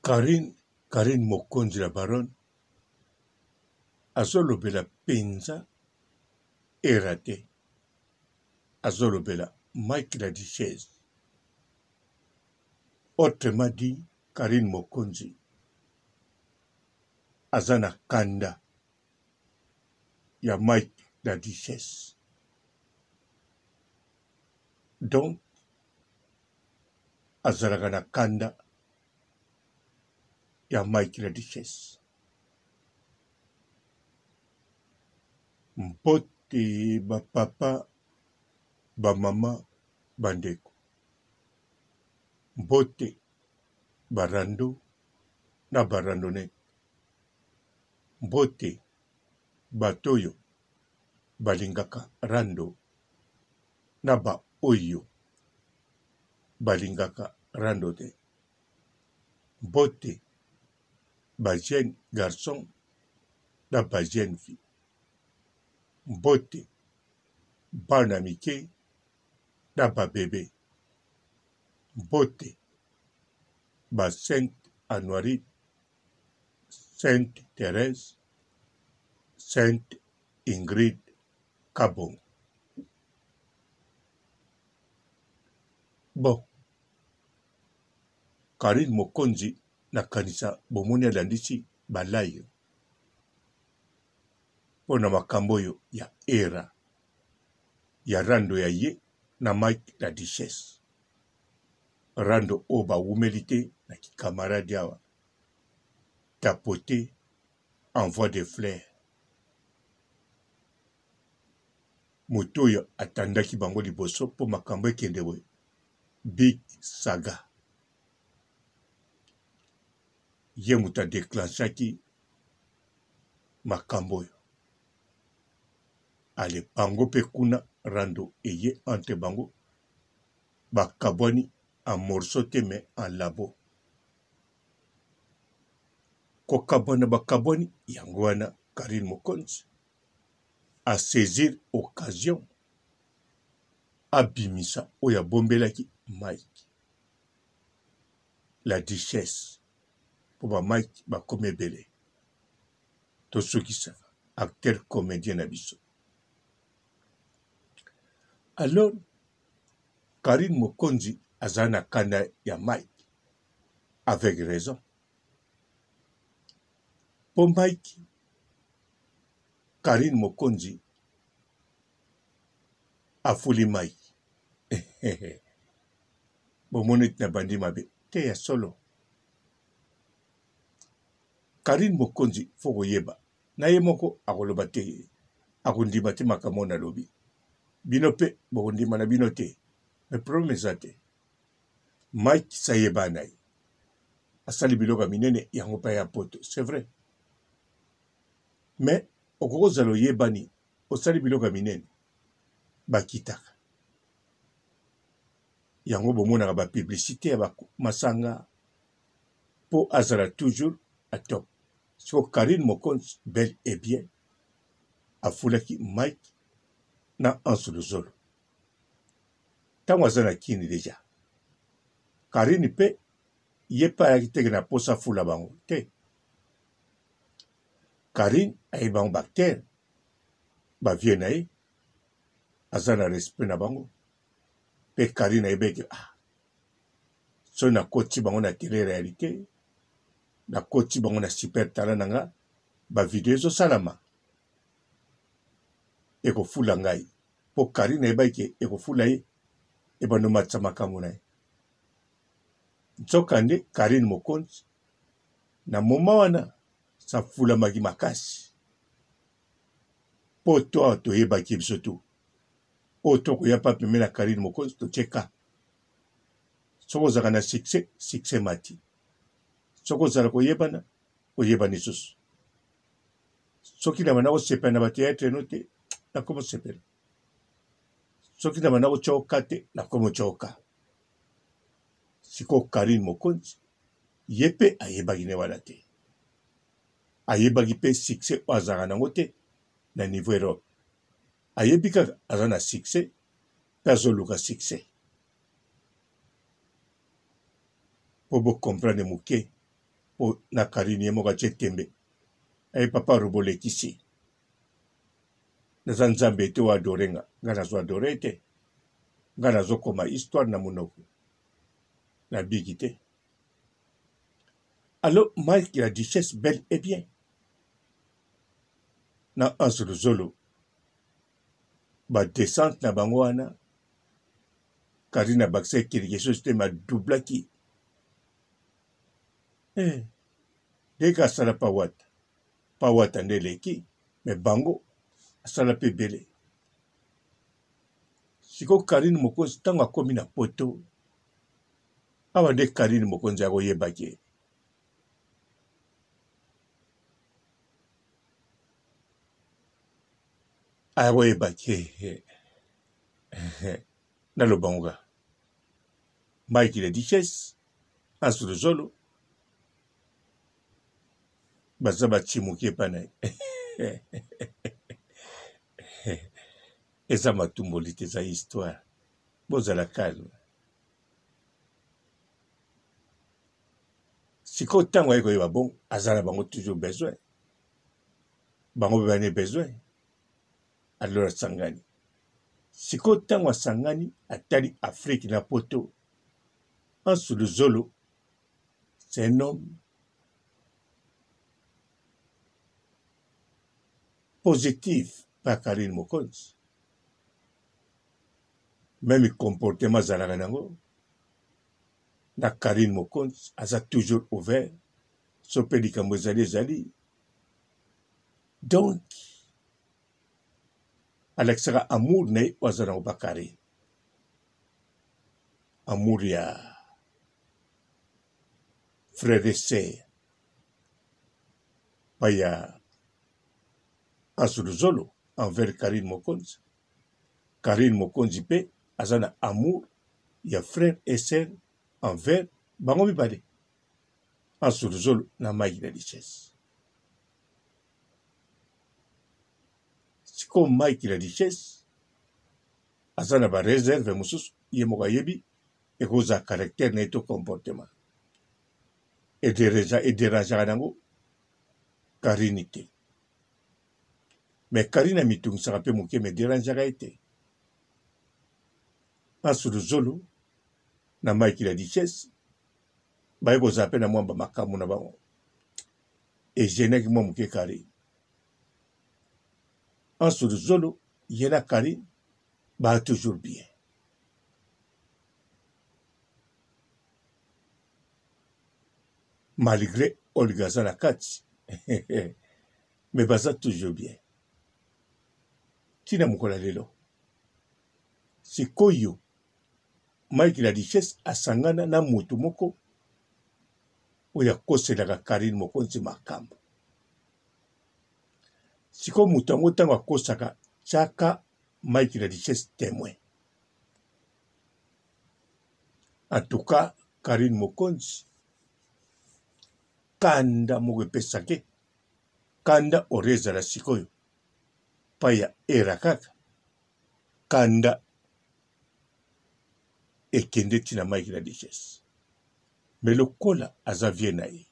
Karine Mokonzi la baronne azolobela penza erate azolobela Mike la Duchesse. Autrement dit, Karine Mokonzi azana kanda ya Mike la Duchesse. Donc azalaka na kanda ya Mike la Duchesse. Mpote bapapa bamama bandeko, mbote barando na barandone, mbote batoyo balingaka rando na ba oyo balingaka rando te, mbote ba jeune garçon na ba jeune fille, mbote bana mike na ba bébé, mbote ba Sainte Anoirite, Sainte Thérèse, Sainte Ingrid Kabong. Bon, Karine Mokonzi na kanisa bomoni alandisi balayo pona makambo oyo ya era ya rando ya ye na Mike la Duchesse. Rando o bawumeli te na kikamaradi awa, tapoter, envoi de fleurs. Moto oyo atandaki bango liboso po makambo ekende boye. Big saga. Ye moto adeklanshaki makambo oyo. Ale bango pe kuna rando eye entre bango bakabwani en morceau te mais en labo. Kokabwana bakabwani yango wana Karine Mokonzi a saisir occasion abimisa oyo abombelaki Mike la Duchesse po ba Mike bakomi ebele tosukisaka acteur comédien na biso. Alors Karine Mokonzi aza na kanda ya Mike avec raison. Po Mike Karine Mokonzi afuli Mike. Bomoni na bandi mabe te ya solo. Karine Mokonzi fo koyeba na ye moko akoloba te akondima te makambo na lobi. Bino pe bokondima na bino te. Me problème eza te. Mike sayeba na ye asali biloko minene yango pa ya poto, c'est vrai. Mais okokozala oyebani osali biloko minene bakitaka. Yango bomonaka ba publicité ya masanga po azala toujours à top. So Karine Mokonzi bel et bien afulaki Mike na Ansolozolo. Tango azana kini deja. Karine pe ye pa ayaki teke na posa fula bango te. Karine ayebango baktere bavie na ye aza na respect na bango. Pe Karine ayebeki so nakoti bango na télé réalité, nakoti bango na super talent nanga bavideo ezosalama ekofula ngai. Po Karine ayebaki ekofula ye ebando matisa makambo na ye. Nzokande Karine Mokonzi na moma wana safulamaki makasi po to toyebaki biso tu oyo tokoya pa pembe na Karine Mokonzi totieka. Soko ozalaka na succès mati. Soko ozala koyebana oyebani susu. Soki na bana kosepela na bateatre no te nakoma osepela. Soki na bana kotyoka te nakoma otyoka. Siko Karine Mokonzi ye pe ayebaki ne wana te. Ayebaki pe succès oyo azalaka nango te na niveau Europe. Ayebi kaka aza na succès pe azoluka succès. Po bo comprendre moke po na Karine ye moko tembe ai papa robole kisi na nzambe te wa adorenga nga nazo adore te nga nazokoma histoire na monoko na bigi te. Alors Mike la duchesse bel et bien na Anse Luzolo ba descente na bango wana Karine abakisa quelque chose te madublaki deka asala pawata nde eleki me bango asala mpe ebele. Siko Karine mokonzi ntango akomi na poto awa nde Karine mokonzi akoyebaki naloba ngo Mike la duchesse Anse Luzolo baza bachimuki epa na ye eza matumboli te eza histoire bozala calme. Sikoyo ntango aye koyeba bon aza na bango toujours besoin bango mpe bane besoin alors asangani sikoyo ntango asangani atali Afrique na poto Anse Luzolo c'est un homme positif par Karine mokonzi même comportement azalaka nango na Karine mokonzi aza toujours ouvert so mpe likambo ezali donc alakisaka amour na ye oyo aza nango pa Karine amour ya frère et sœur pa ya Anse Luzolo envers Karine mokonzi. Karine mokonzi mpe aza na amour ya frère et sœur envers bango mibale Anse Luzolo na Mike la duchesse. Siko Mike la duchesse aza na bareserve mosusu ye moko ayebi ekoza caractère na ye to comportement ederangeaka nango Karine te mais Karine amitungisaka mpe moke me ederangeaka ye te. Anse Luzolo na Mike la duchesse baye kozala mpe na mwa bamakambo na bango egenaki mwa moke Karine. Anse Luzolo ye na Karine baa toujours bien malgré Olga aza na kati me baza toujours bien ntina mokolo lelo. Sikoyo Mike la duchesse asangana na motu moko oyo akoselaka Karine mokonzi makambo. Sikoyo motu yango ntango akosaka tiaka Mike la duchesse témoin. En tout cas Karine mokonzi kanda moko epesaki kanda oyo ezala sikoyo pa ya era kaka kanda ekende ntina Mike la duchesse me lokola aza vie na ye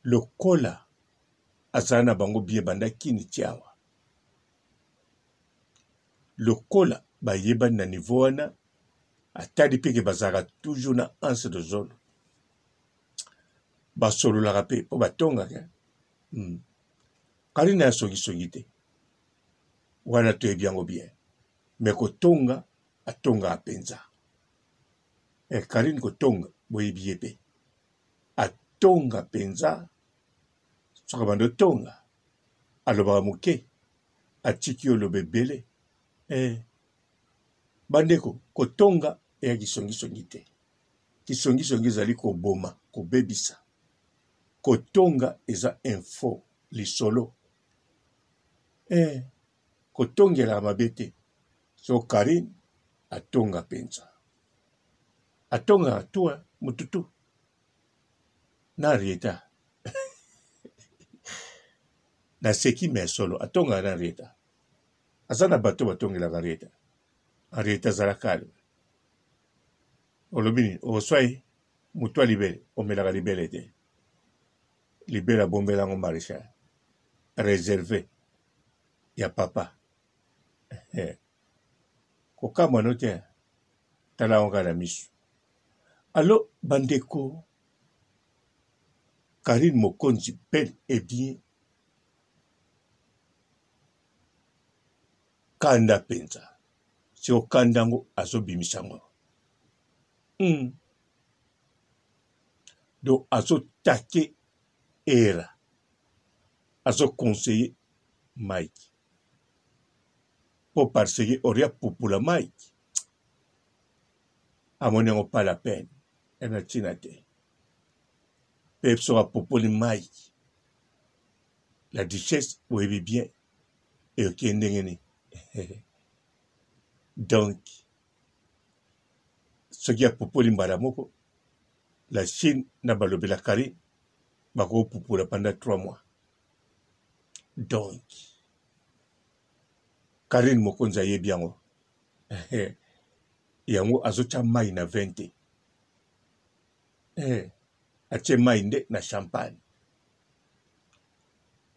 lokola azala na bango bie banda kini ti awa lokola bayebani na niveau wana atali mpe ke bazalaka toujours na Anse Luzolo basololaka mpe mpo batongaka Karine ya songisongi te wana toyebi yango bien me kotonga atongaka mpenza Karine kotonga boyebi ye mpe atonga mpenza soki bando tonga alobaka moke atiki oloba ebele bandeko kotonga eya kisongisongi te kisongisongi ezali koboma kobebisa kotonga eza info lisolo kotongelaka mabe te so Karine atonga mpenza atongaka tuwa mututu na Arieta na seki me solo atongaka na Arieta aza na bato batongelaka Arieta azala calme olobi nini oswa ye Mutua libere, omelaka libere te. Libere abombelango maréchal. Réservé. Ya papa. Kokamwa no te. Tala onga na misu. Alors, bandeko, Karine Mokonzi, bel et bien, kanda penza. Si o kandango azo bimisango. Donc, azo take era. Azo conseiller Mike. Pour parce que aurait pour la Mike. À mon avis, pas la peine. Elle n'a tinate. Pep sera pour le Mike. La duchesse, oui, bien. Et ok, n'engene. Donc, ce qui a pour le Mbaramoko, la Chine n'a pas le Kari, bako pour la pendant 3 mois. Donc, Karine Mokonza ye bien. Yango azocha mai na 20. Ache mai nde na champagne.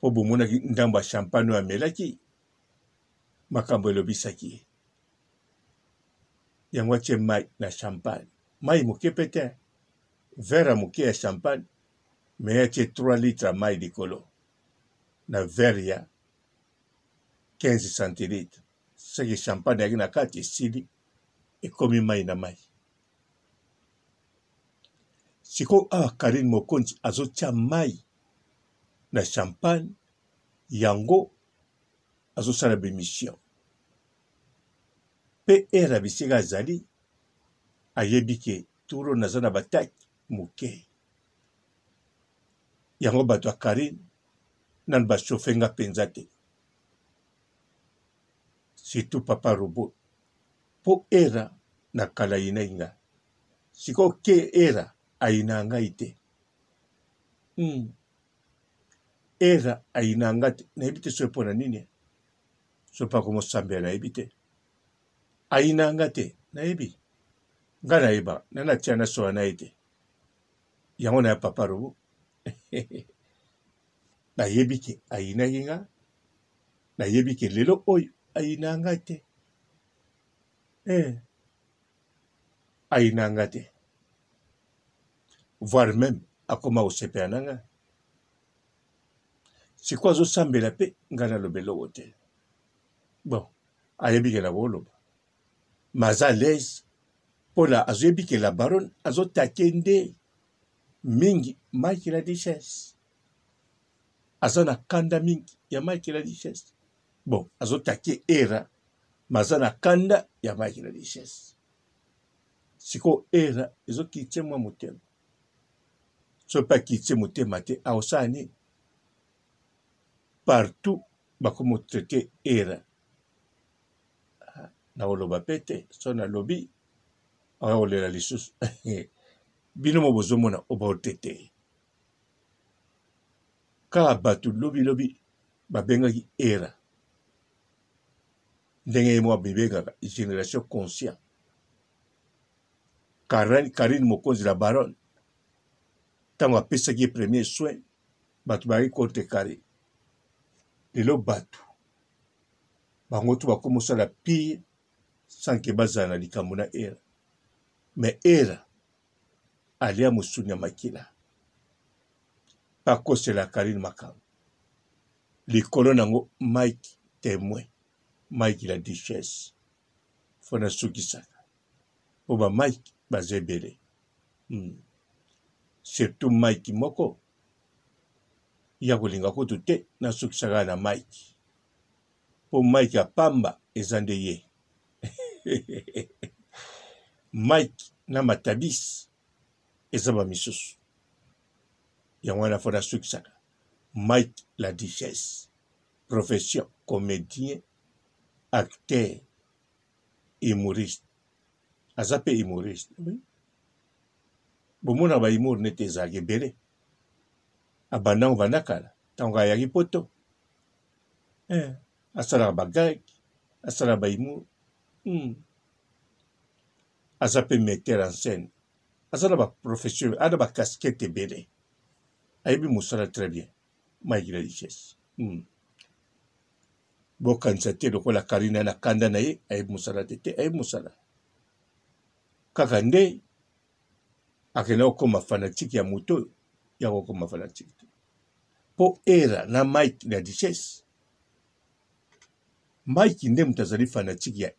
Po bomona ndamba champagne wa melaki. Makambo elobisaki. Yango ache mai na champagne. Mai moke pete. Verre moke ya champagne. Mais ache 3 litres mai likolo. Na verre ya 15 centilitres. Seki champagne yaki na kati sili. Ekomi mai na mai. Siko Karine Mokonzi azotia mai na champagne. Yango azosala bémission. Pe era bisika azali ayebi ke turo naza na bataki moke. Yango bato ya Karine nanu bashofe nga penza te. Surtout papa robot. Po era na kala ina inga. Siko ke era aina ngai te. Era aina nga te. Na ebite so epona nini. So pa komo sambia na ebite. Aina nga te. Na ebi. Nga na eba. Nana tia na soa na ete. Yango na ya papa robot. Na yebi ke aina inga. Na yebi ke lelo oyo aina nga te. Aina nga te. Voire même akoma osepe ananga. Si kwa zo sambela pe ngana lobelo te. Bon, ayebi ke la woloba. Maza l'aise. Pola ayebi ke la baronne azo takende mingi Mike la duchesse. Azana kanda mingi ya Mike la duchesse. Bon, azo take era mazana kanda ya Mike la duchesse. Siko era ezo kitie mwa motema. So pa kitie motema te aosani. Partout bakomo traité era. Na oloba pete so na lobi awa olela lisusu. Bino mo bozomona oba otete. Ka batu lobi babengaki era. Ndenge mo bibengaka génération conscient. Karine Mokonzi la baronne. Tango apesaki premier soin batu baki kote kari. Lelo batu bango tu bakomo sala pire sans que bazala na likambo na era. Mais era alia musuni ya makila. Pakosela Karine makambo. Likolo nango Mike témoin. Mike la duchesse. Fona sukisaka. Oba Mike bazebele. Surtout Mike moko. Ya kolinga kutu te na sukisaka na Mike. Po Mike apamba ezande ye. Mike na matabis ezaba misusu. Yango na fona sukisaka. Mike la duchesse. Profession comédien, acteur, humoriste. Azape humoriste. Bomona ba humor nete ezalaki ebele. Abandango bandakala. Tango ayaki poto. Asalaka bagag. Asalaka ba humor. Azape metteur en scène. azala ba profession ada ba casquette bele ayebi musala très bien Mike la richesse bokanisa te lokola Karina na kanda na ye ayebi musala te ayebi musala kaka nde akenda okoma fanatique ya moto ya kokoma fanatique te po era na Mike la richesse Mike nde mutu azali fanatique ya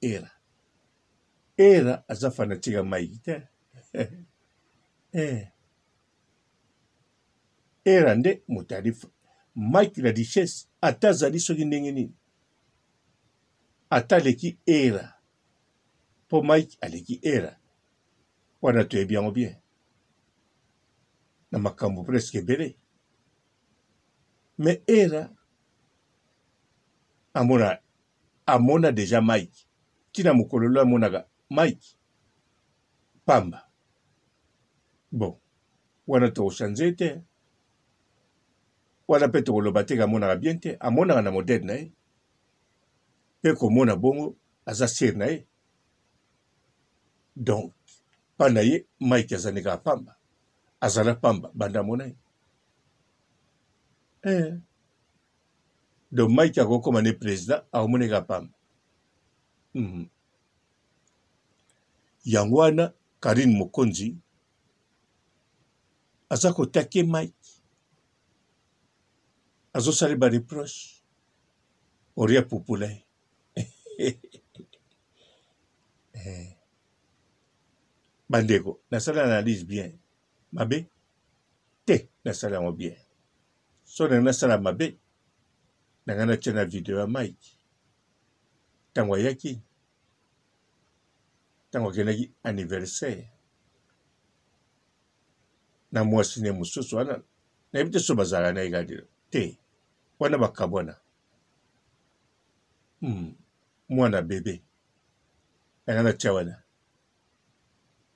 era aza fanatique ya Mike te era nde mutu ali Mike la richesse ata azali soki ndenge nini ata aleki era po Mike aleki era wana toyebi yango bien na makambo presque ebele mais era amona deja Mike tina mokolo lo amonaka Mike pamba bon wana tokochange te wana mpe tokoloba te amonaka bien te amonaka na modele na ye mpe komona bongo aza sere na ye donc mpa na ye Mike azalaka pamba azala pamba banda mona ye donc Mike akokoma ne président aomoneka pamba yango wana Karine Mokonzi aza kotake Mike azosala ba reproche oria pupula bandeko nasala analyse bien mabe te nasala yango bien so na nasala mabe nanga natia na video ya Mike ntango ayaki ntango akendaki anniversaire na mwasi ne mosusu wana nayebi te so bazalaka na ye te wana bakabwana mwana bebe nanga natia wana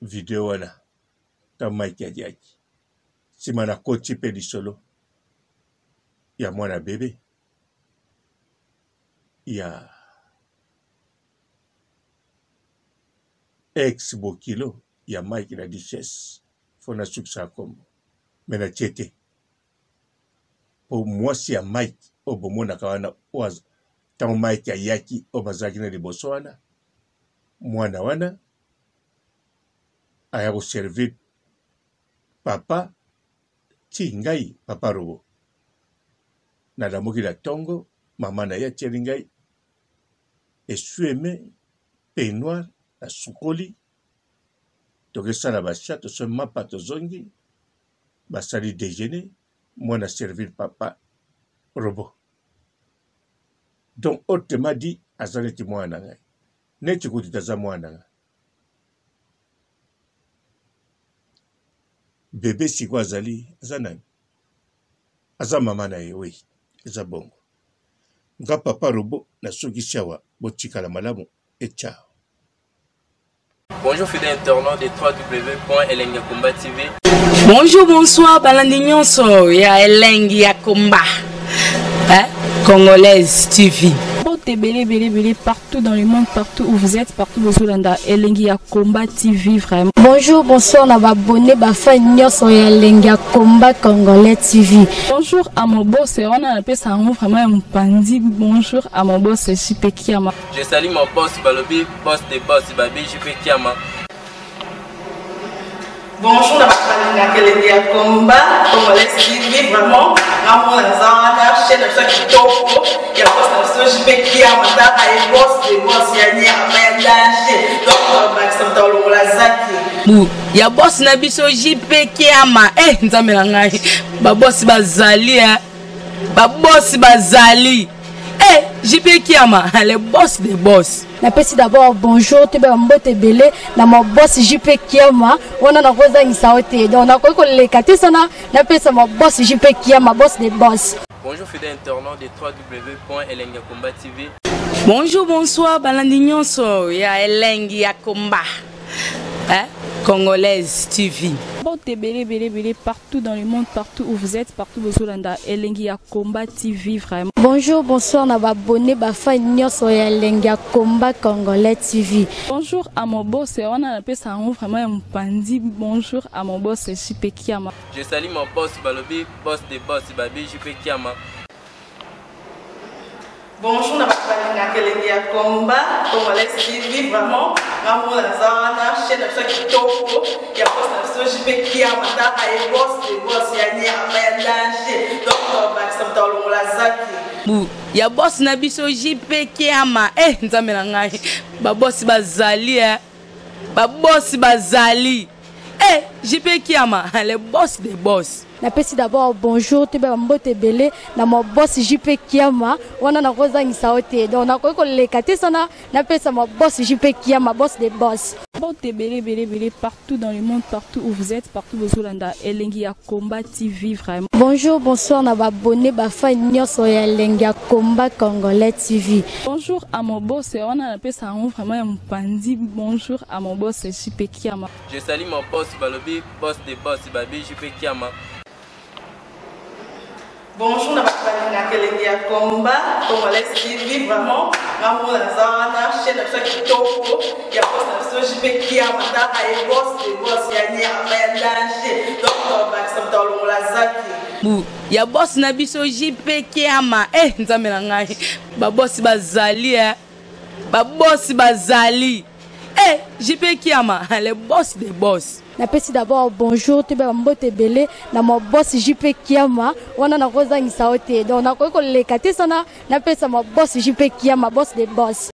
video wana ta Mike adiaki nsima na koti mpe lisolo ya mwana bebe ya ex bokilo ya Mike la richesse fona sukisa ya kombo me na tie te po mwasi ya Mike oyo bomonaka wana ntango Mike ayaki oyo bazalaki na liboso wana mwana wana aya koservir papa ti ngai papa robo nalamuki na ntongo mama na ye atieli ngai esueme peignoir na sukoli tokesala basha tosombi mapa tozongi basali déjeuner mwana servir papa robo donc autrement dit aza neti mwana na ngai neti kuti aza mwana na ngai bebe siko azali aza nani aza mama na ye oui eza bongo nga papa robo nasukisi awa botikala malamu ciao. Bonjour fidèles internautes de www.Elengi Yakomba TV. Bonjour, bonsoir, balandi nyonso ya Elengi Yakomba Congolaise TV. Belé partout dans le monde, partout où vous êtes, partout où vous êtes, Elengi Yakomba TV vraiment. Bonjour, bonsoir, na abonné ba nyonso ya Elengi Yakomba Congolais TV. Bonjour à mon boss, on a appelé ça vraiment un pandi. Bonjour à mon boss, JP Kiama. Je salue mon boss Balobi, boss de boss Babi, JP Kiama. Bonjour à la Elengi Yakomba Congolais TV vraiment. Vraiment, la chaîne de chaque topo, il y a boss de JP Kiama, et boss de boss yani amayandage. Donc Maxime Tolo la zaki. Ya boss na biso JP Kiama nzambe na ngai ba boss bazali ba boss bazali JP Kiama le boss des boss. Napesi d'abord bonjour te ba mbote belé na mo boss JP Kiama wana na kozangisa ote donc na ko lekati sana napesa mo boss JP Kiama boss des boss. Bonjour fidèles internautes de www.Elengi Yakomba TV. Bonjour, bonsoir, balandi nyonso ya Elengi Yakomba Congolaise TV. Bon, belé, partout dans le monde, partout où vous êtes, partout où vous êtes, Elengia Combat TV, vraiment. Bonjour, bonsoir, na abonné, fa nyonso ya Elengia Combat Congolais TV. Bonjour à mon boss, on a appelé ça vraiment un pandi. Bonjour à mon boss, JP Kiama. Je salue mon boss Balobi, boss des boss, Babi JP Kiama. Bonjour, na Elengia Combat Congolais TV, vraiment. Maman Lazana, chaîne de chaque kitoko, il y a boss de JP Kiama, et boss des boss, il y a un danger. Donc, ça me donne la zaki. Ya boss na biso JP Kiama. Nzambe na ngai. Ba boss bazali Ba boss bazali. JP Kiama, le boss des boss. Napesi d'abord bonjour te ba mbote belé na mo boss JP Kiama wana na kozangisa ote donc na ko lekate sana napesa mo boss JP Kiama boss des boss. Bon, belé, partout dans le monde, partout où vous êtes, partout où vous êtes, Elengia Combat TV, vraiment. Bonjour, bonsoir, na abonné, fa nyonso ya Elengia Combat Congolais TV. Bonjour à mon boss, on a appelé ça vraiment un pandi. Bonjour à mon boss, JP Kiama. Je salue mon boss Balobi, boss des boss, Babi JP Kiama. Bonjour, na Elengia Combat Congolais TV, vraiment. Maman Lazana, chaîne de chaque kitoko, il y a boss de JP Kiama, et boss des boss, il y a un danger. Donc, ça me donne la zaki. Ya boss na biso JP Kiama. Nzambe na ngai. Ba boss bazali Ba boss bazali. JP Kiama, le boss des boss. Napesi d'abord bonjour te ba mbote belé na mo boss JP Kiama wana na kozangisa ote donc na ko lekate sana napesa mo boss JP Kiama boss des boss.